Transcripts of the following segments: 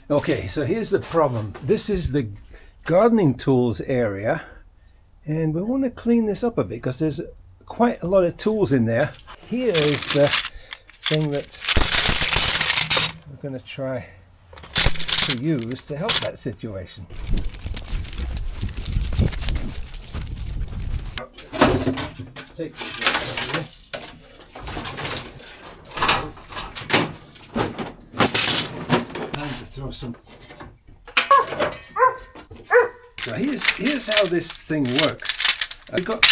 Okay, so here's the problem. This is the gardening tools area, and we want to clean this up a bit because there's quite a lot of tools in there. Here is the thing that's we're going to try to use to help that situation. Let's take this out here. Throw some. So here's how this thing works. I've got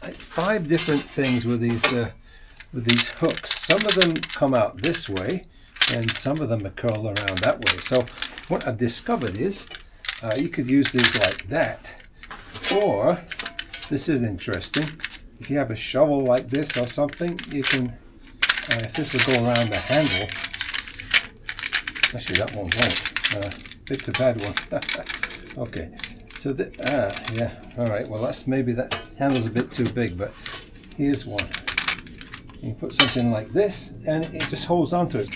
like 5 different things with these hooks. Some of them come out this way, and some of them are curled around that way. So what I've discovered is you could use these like that, or this is interesting. If you have a shovel like this or something, you can. If this will go around the handle. Actually, that one won't. Bit too bad one. Okay, so yeah. All right. Well, maybe that handle's a bit too big, but here's one. You put something like this, and it just holds onto it.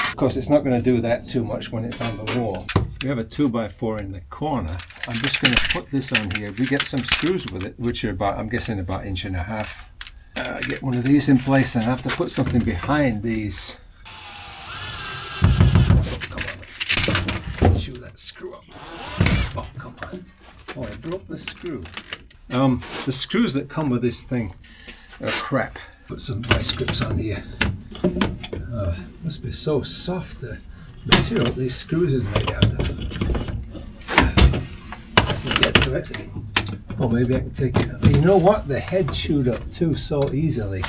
Of course, it's not going to do that too much when it's on the wall. We have a 2x4 in the corner. I'm just going to put this on here. We get some screws with it, which are about, I'm guessing, about 1.5 inches. Get one of these in place, and I have to put something behind these. Chew that screw up. Oh, come on. Oh, I broke the screw. The screws that come with this thing are crap. Put some vice grips on here. Must be so soft, the material these screws is made out of. I can get to it. Oh, maybe I can take it. You know what? The head chewed up too so easily.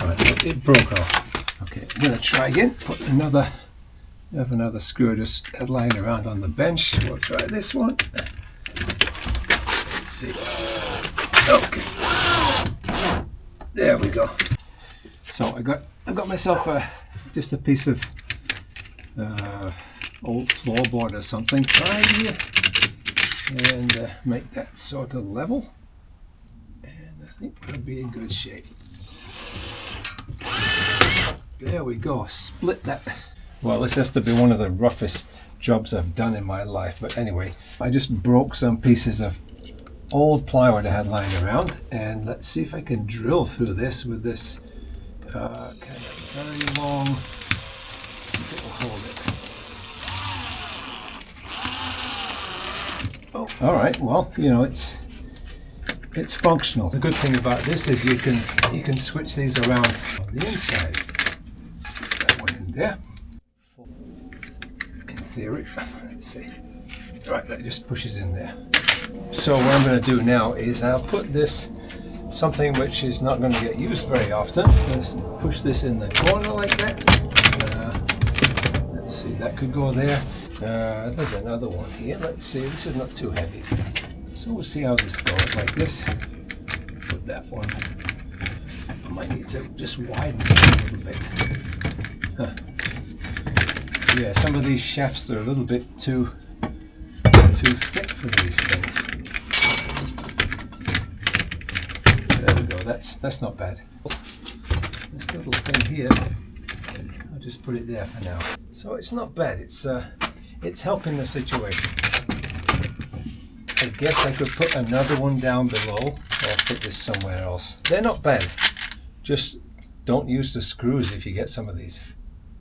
Alright, it broke off. Okay, I'm going to try again. Put another. I have another screw just lying around on the bench. We'll try this one. Let's see. Okay. There we go. So I got myself just a piece of old floorboard or something. Try here and make that sort of level. And I think we'll be in good shape. There we go. Split that. Well, this has to be one of the roughest jobs I've done in my life. But anyway, I just broke some pieces of old plywood I had lying around. And let's see if I can drill through this with this kind of very long. See if it will hold it. Oh, all right. Well, you know, it's functional. The good thing about this is you can switch these around on the inside. That one in there. Theory. Let's see. Right, that just pushes in there. So what I'm going to do now is I'll put this, something which is not going to get used very often. Let's push this in the corner like that. Let's see, that could go there. There's another one here. Let's see, this is not too heavy. So we'll see how this goes like this. Put that one. I might need to just widen it a little bit. Yeah, some of these shafts are a little bit too thick for these things. There we go. That's not bad. This little thing here, I'll just put it there for now. So it's not bad. It's helping the situation. I guess I could put another one down below, or put this somewhere else. They're not bad. Just don't use the screws if you get some of these.